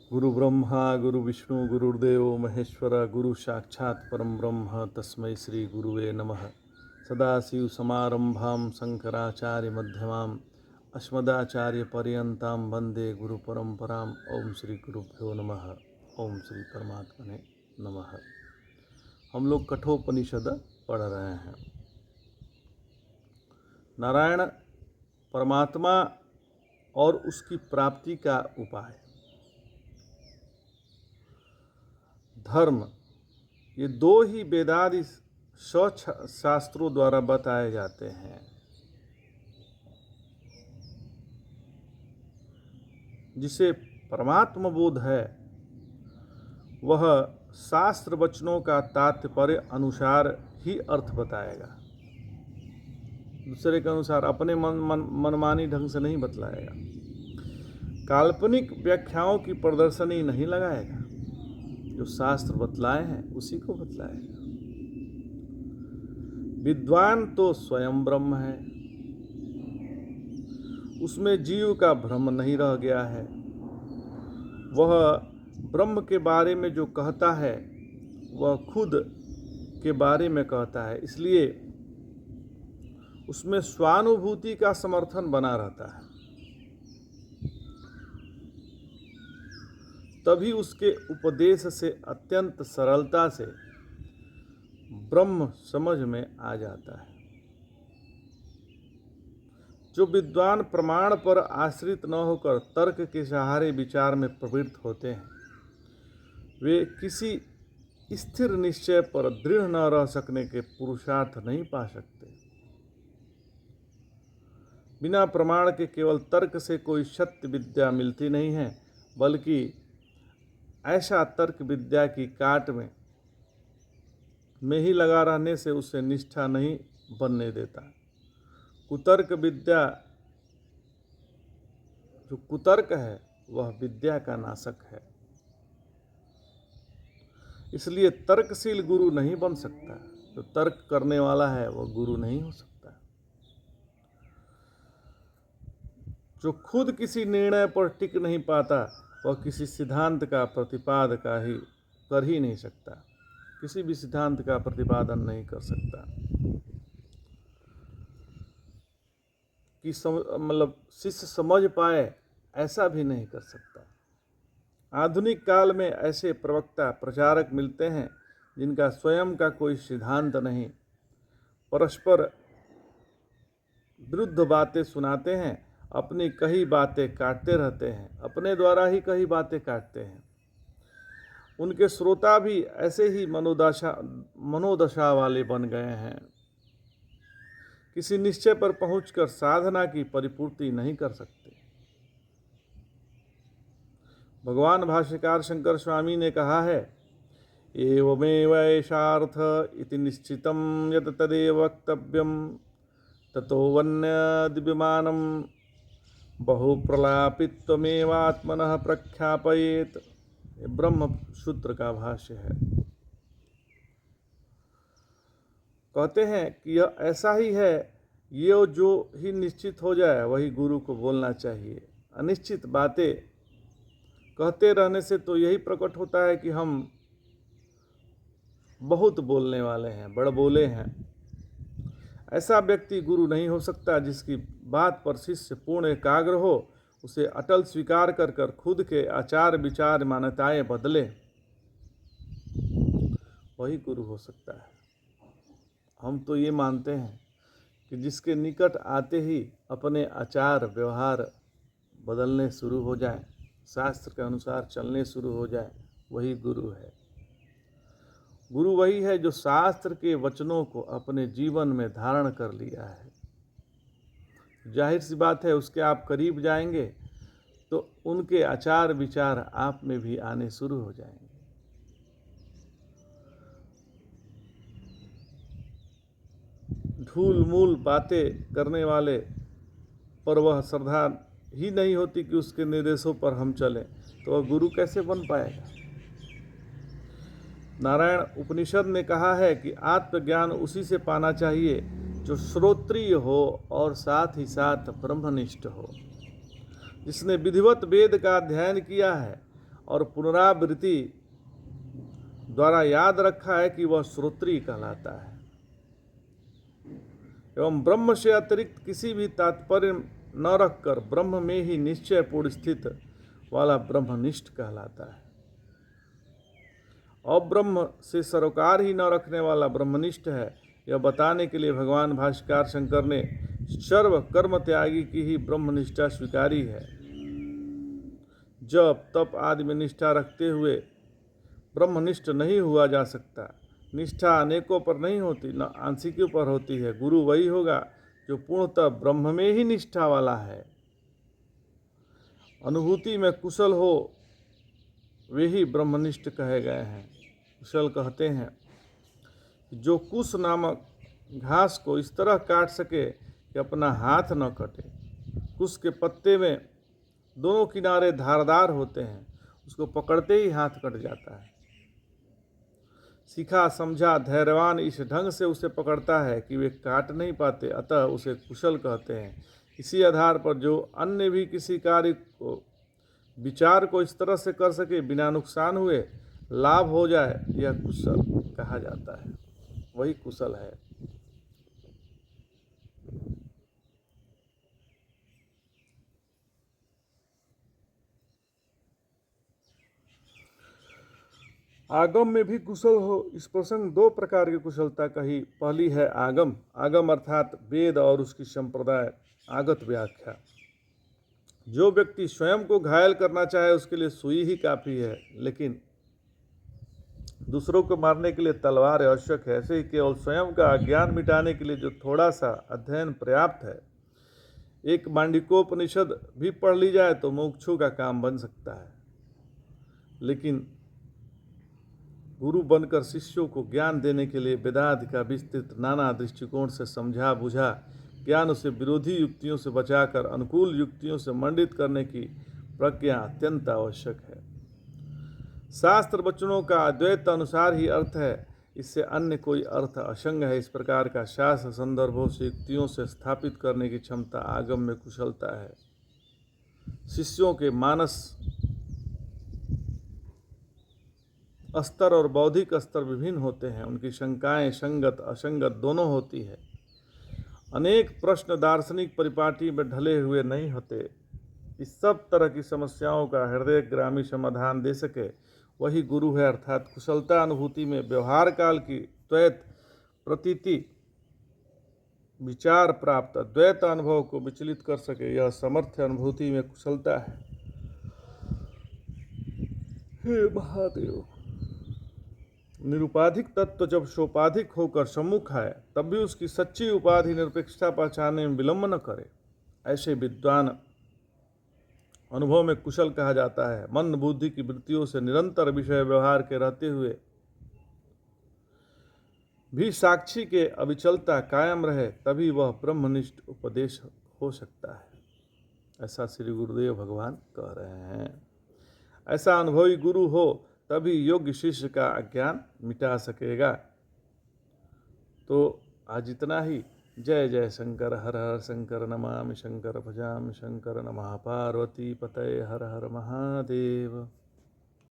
गुरु ब्रह्मा गुरु विष्णु गुरुर्देव महेश्वर गुरु साक्षात् परम ब्रह्म तस्मै श्री गुरुवे नमः। सदाशिव समारंभां शंकराचार्य मध्यमाम् अस्मदाचार्य पर्यन्तां वंदे गुरु परंपराम्। ओम श्री गुरुभ्यो नमः। ओम श्री परमात्मने नमः। हम लोग कठोपनिषद पढ़ रहे हैं। नारायण परमात्मा और उसकी प्राप्ति का उपाय। धर्म, ये दो ही वेदादि शास्त्रों द्वारा बताए जाते हैं। जिसे परमात्म बोध है वह शास्त्र वचनों का तात्पर्य अनुसार ही अर्थ बताएगा, दूसरे के अनुसार अपने मनमानी ढंग से नहीं बतलाएगा। काल्पनिक व्याख्याओं की प्रदर्शनी नहीं लगाएगा, जो शास्त्र बतलाए हैं उसी को बतलाएगा। विद्वान तो स्वयं ब्रह्म है, उसमें जीव का भ्रम नहीं रह गया है। वह ब्रह्म के बारे में जो कहता है वह खुद के बारे में कहता है, इसलिए उसमें स्वानुभूति का समर्थन बना रहता है। तभी उसके उपदेश से अत्यंत सरलता से ब्रह्म समझ में आ जाता है। जो विद्वान प्रमाण पर आश्रित न होकर तर्क के सहारे विचार में प्रवृत्त होते हैं, वे किसी स्थिर निश्चय पर दृढ़ न रह सकने के पुरुषार्थ नहीं पा सकते। बिना प्रमाण के केवल तर्क से कोई सत्य विद्या मिलती नहीं है, बल्कि ऐसा तर्क विद्या की काट में ही लगा रहने से उसे निष्ठा नहीं बनने देता। कुतर्क विद्या, जो कुतर्क है वह विद्या का नाशक है। इसलिए तर्कशील गुरु नहीं बन सकता। जो तर्क करने वाला है वह गुरु नहीं हो सकता। जो खुद किसी निर्णय पर टिक नहीं पाता वह किसी सिद्धांत का प्रतिपादन कर ही नहीं सकता, किसी भी सिद्धांत का प्रतिपादन नहीं कर सकता। कि शिष्य समझ पाए ऐसा भी नहीं कर सकता। आधुनिक काल में ऐसे प्रवक्ता प्रचारक मिलते हैं जिनका स्वयं का कोई सिद्धांत नहीं, परस्पर विरुद्ध बातें सुनाते हैं, अपनी कही बातें काटते रहते हैं, अपने द्वारा ही कही बातें काटते हैं। उनके श्रोता भी ऐसे ही मनोदशा वाले बन गए हैं। किसी निश्चय पर पहुंचकर साधना की परिपूर्ति नहीं कर सकते। भगवान भाष्यकार शंकर स्वामी ने कहा है, एवमेव ऐशार्थ इति निश्चितं यत् तदेव वक्तव्यं ततो वन्यदिव्यमानं बहुप्रलापित्वमेवात्मनः प्रख्यापयेत्। ब्रह्म सूत्र का भाष्य है। कहते हैं कि यह ऐसा ही है, ये जो ही निश्चित हो जाए वही गुरु को बोलना चाहिए। अनिश्चित बातें कहते रहने से तो यही प्रकट होता है कि हम बहुत बोलने वाले हैं, बड़बोले हैं। ऐसा व्यक्ति गुरु नहीं हो सकता। जिसकी बात पर शिष्य पूर्ण एकाग्र हो, उसे अटल स्वीकार कर खुद के आचार विचार मान्यताएं बदले, वही गुरु हो सकता है। हम तो ये मानते हैं कि जिसके निकट आते ही अपने आचार व्यवहार बदलने शुरू हो जाए, शास्त्र के अनुसार चलने शुरू हो जाए, वही गुरु है। गुरु वही है जो शास्त्र के वचनों को अपने जीवन में धारण कर लिया है। जाहिर सी बात है, उसके आप करीब जाएंगे तो उनके आचार विचार आप में भी आने शुरू हो जाएंगे। ढूल मूल बातें करने वाले पर वह श्रद्धा ही नहीं होती कि उसके निर्देशों पर हम चलें, तो वह गुरु कैसे बन पाएगा। नारायण उपनिषद ने कहा है कि आत्मज्ञान उसी से पाना चाहिए जो श्रोत्रिय हो और साथ ही साथ ब्रह्मनिष्ठ हो, जिसने विधिवत वेद का अध्ययन किया है और पुनरावृत्ति द्वारा याद रखा है कि वह श्रोत्री कहलाता है एवं ब्रह्म से अतिरिक्त किसी भी तात्पर्य न रखकर ब्रह्म में ही निश्चय पूर्ण स्थित वाला ब्रह्मनिष्ठ कहलाता है। अब्रह्म से सरोकार ही न रखने वाला ब्रह्मनिष्ठ है। यह बताने के लिए भगवान भाष्यकार शंकर ने सर्व कर्म त्यागी की ही ब्रह्मनिष्ठा स्वीकारी है। जब तप आदि में निष्ठा रखते हुए ब्रह्मनिष्ठ नहीं हुआ जा सकता। निष्ठा अनेकों पर नहीं होती, न आंशिकों पर होती है। गुरु वही होगा जो पूर्णतः ब्रह्म में ही निष्ठा वाला है। अनुभूति में कुशल हो वे ही ब्रह्मनिष्ठ कहे गए हैं। कुशल कहते हैं जो कुश नामक घास को इस तरह काट सके कि अपना हाथ न कटे। कुश के पत्ते में दोनों किनारे धारदार होते हैं, उसको पकड़ते ही हाथ कट जाता है। सीखा समझा धैर्यवान इस ढंग से उसे पकड़ता है कि वे काट नहीं पाते, अतः उसे कुशल कहते हैं। इसी आधार पर जो अन्य भी किसी कार्य को विचार को इस तरह से कर सके बिना नुकसान हुए लाभ हो जाए, यह कुशल कहा जाता है। वही कुशल है। आगम में भी कुशल हो। इस प्रसंग दो प्रकार की कुशलता कही। पहली है आगम। आगम अर्थात वेद और उसकी संप्रदाय आगत व्याख्या। जो व्यक्ति स्वयं को घायल करना चाहे उसके लिए सुई ही काफी है, लेकिन दूसरों को मारने के लिए तलवार आवश्यक है। ऐसे ही केवल स्वयं का अज्ञान मिटाने के लिए जो थोड़ा सा अध्ययन पर्याप्त है। एक मांडुक्योपनिषद भी पढ़ ली जाए तो मोक्षों का काम बन सकता है। लेकिन गुरु बनकर शिष्यों को ज्ञान देने के लिए वेदादि का विस्तृत नाना दृष्टिकोण से समझा बुझा ज्ञान उसे विरोधी युक्तियों से बचाकर अनुकूल युक्तियों से मंडित करने की प्रज्ञा अत्यंत आवश्यक है। शास्त्र वचनों का अद्वैत अनुसार ही अर्थ है, इससे अन्य कोई अर्थ असंग है। इस प्रकार का शास्त्र संदर्भों से युक्तियों से स्थापित करने की क्षमता आगम में कुशलता है। शिष्यों के मानस स्तर और बौद्धिक स्तर विभिन्न होते हैं। उनकी शंकाएं संगत असंगत दोनों होती है। अनेक प्रश्न दार्शनिक परिपाटी में ढले हुए नहीं होते। इस सब तरह की समस्याओं का हृदयग्रामी समाधान दे सके वही गुरु है। अर्थात कुशलता अनुभूति में व्यवहार काल की द्वैत प्रतीति विचार प्राप्त द्वैत अनुभव को विचलित कर सके, यह समर्थ अनुभूति में कुशलता है। हे महादेव, निरुपाधिक तत्व जब सोपाधिक होकर सम्मुख आए तब भी उसकी सच्ची उपाधि निरपेक्षता पहचानने में विलंब न करे। ऐसे विद्वान अनुभव में कुशल कहा जाता है। मन बुद्धि की वृत्तियों से निरंतर विषय व्यवहार के रहते हुए भी साक्षी के अविचलता कायम रहे, तभी वह ब्रह्मनिष्ठ उपदेश हो सकता है। ऐसा श्री गुरुदेव भगवान कह रहे हैं। ऐसा अनुभवी गुरु हो तभी योग्य शिष्य का अज्ञान मिटा सकेगा। तो आज इतना ही। जय जय शंकर। हर हर शंकर। नमामि शंकर भजामि शंकर। नमः पार्वती पतये। हर हर महादेव।